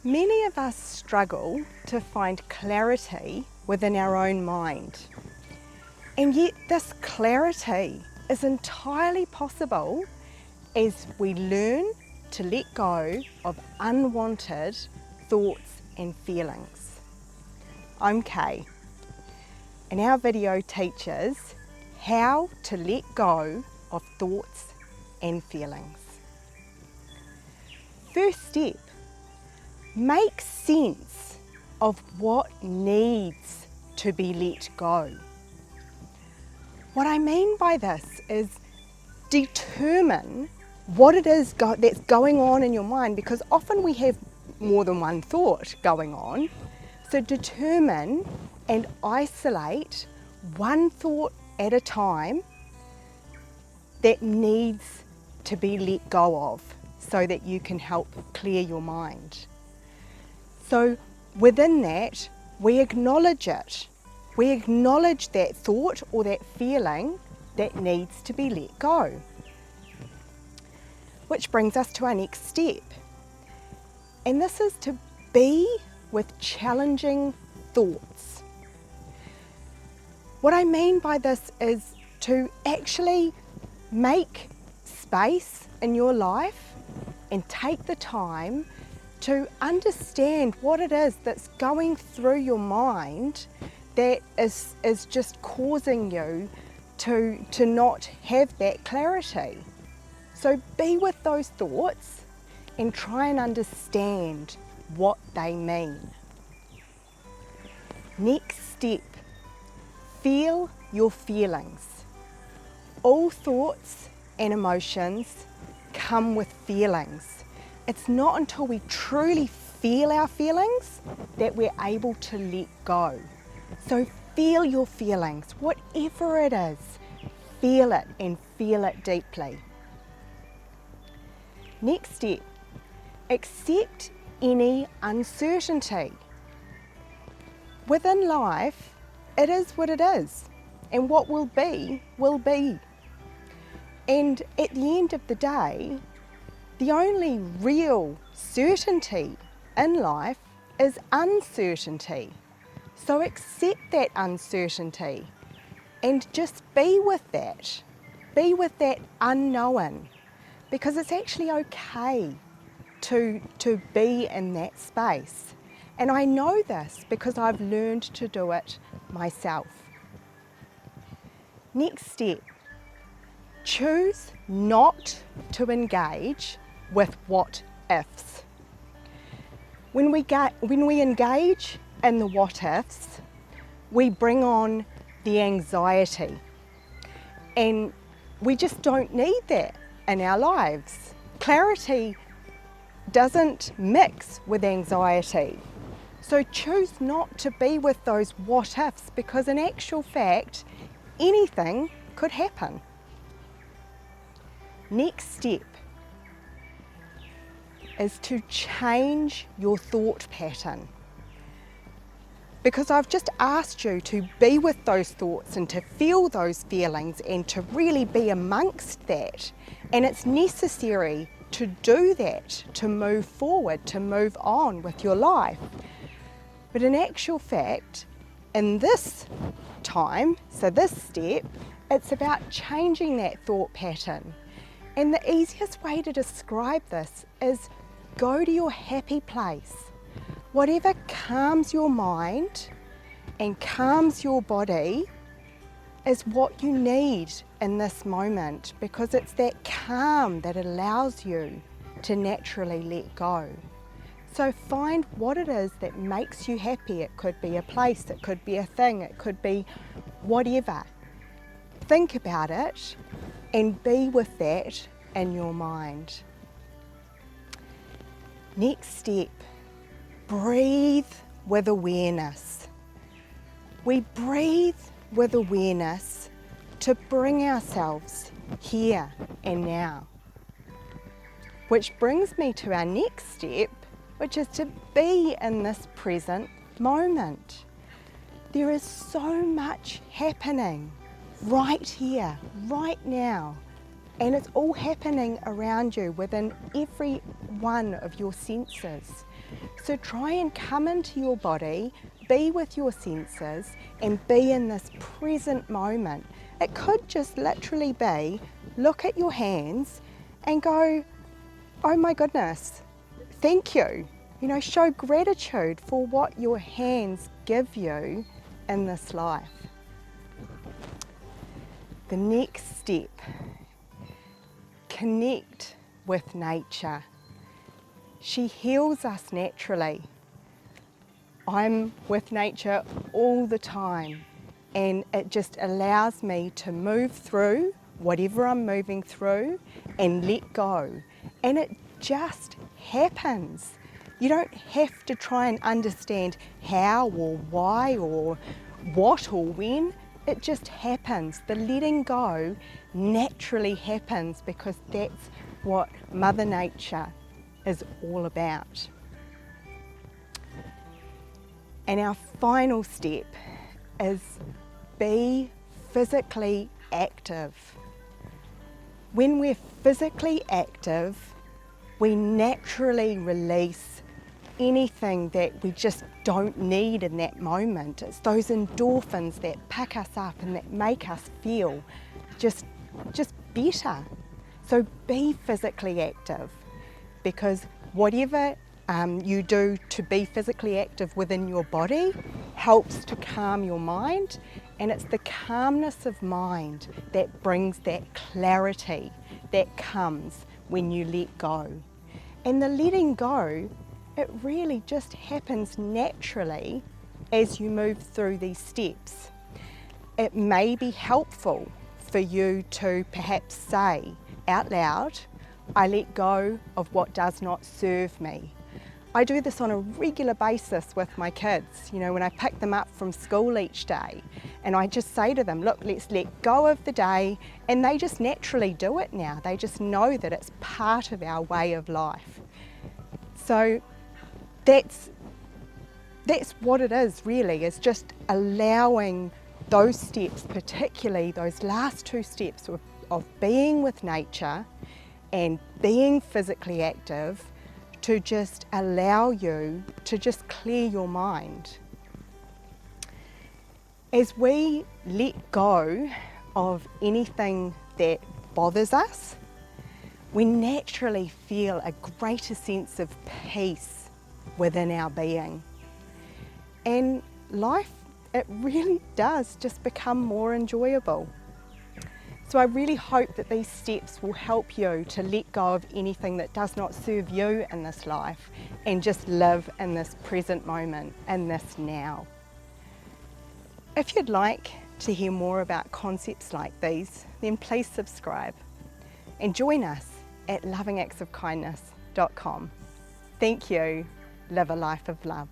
Many of us struggle to find clarity within our own mind. And yet this clarity is entirely possible as we learn to let go of unwanted thoughts and feelings. I'm Kay, and our video teaches how to let go of thoughts and feelings. First step, make sense of what needs to be let go. What I mean by this is determine what it is that's going on in your mind, because often we have more than one thought going on. So determine and isolate one thought at a time that needs to be let go of so that you can help clear your mind. So within that, we acknowledge it. We acknowledge that thought or that feeling that needs to be let go. Which brings us to our next step. And this is to be with challenging thoughts. What I mean by this is to actually make space in your life and take the time to understand what it is that's going through your mind that is just causing you to not have that clarity. So be with those thoughts and try and understand what they mean. Next step, feel your feelings. All thoughts and emotions come with feelings. It's not until we truly feel our feelings that we're able to let go. So feel your feelings, whatever it is, feel it and feel it deeply. Next step, accept any uncertainty. Within life, it is what it is, and what will be, will be. And at the end of the day, the only real certainty in life is uncertainty. So accept that uncertainty and just be with that. Be with that unknown, because it's actually okay to be in that space. And I know this because I've learned to do it myself. Next step, choose not to engage with what ifs. When we engage in the what ifs, we bring on the anxiety, and we just don't need that in our lives. Clarity doesn't mix with anxiety. So choose not to be with those what ifs, because in actual fact, anything could happen. Next step is to change your thought pattern. Because I've just asked you to be with those thoughts and to feel those feelings and to really be amongst that. And it's necessary to do that, to move forward, to move on with your life. But in actual fact, in this time, so this step, it's about changing that thought pattern. And the easiest way to describe this is go to your happy place. Whatever calms your mind and calms your body is what you need in this moment, because it's that calm that allows you to naturally let go. So find what it is that makes you happy. It could be a place, it could be a thing, it could be whatever. Think about it and be with that in your mind. Next step, breathe with awareness. We breathe with awareness to bring ourselves here and now. Which brings me to our next step, which is to be in this present moment. There is so much happening right here, right now. And it's all happening around you within every one of your senses. So try and come into your body, be with your senses and be in this present moment. It could just literally be, look at your hands and go, oh my goodness, thank you. You know, show gratitude for what your hands give you in this life. The next step, connect with nature. She heals us naturally. I'm with nature all the time, and it just allows me to move through whatever I'm moving through and let go. And it just happens. You don't have to try and understand how or why or what or when. It just happens. The letting go naturally happens because that's what Mother Nature is all about. And our final step is be physically active. When we're physically active, we naturally release anything that we just don't need in that moment. It's those endorphins that pick us up and that make us feel just better. So be physically active, because whatever you do to be physically active within your body helps to calm your mind, and it's the calmness of mind that brings that clarity that comes when you let go. And the letting go, it really just happens naturally as you move through these steps. It may be helpful for you to perhaps say out loud, I let go of what does not serve me. I do this on a regular basis with my kids, you know, when I pick them up from school each day, and I just say to them, look, let's let go of the day, and they just naturally do it now. They just know that it's part of our way of life. So that's what it is really, is just allowing those steps, particularly those last two steps of being with nature and being physically active, to just allow you to just clear your mind. As we let go of anything that bothers us, we naturally feel a greater sense of peace within our being. And life, it really does just become more enjoyable. So I really hope that these steps will help you to let go of anything that does not serve you in this life and just live in this present moment, in this now. If you'd like to hear more about concepts like these, then please subscribe and join us at lovingactsofkindness.com. Thank you. Live a life of love.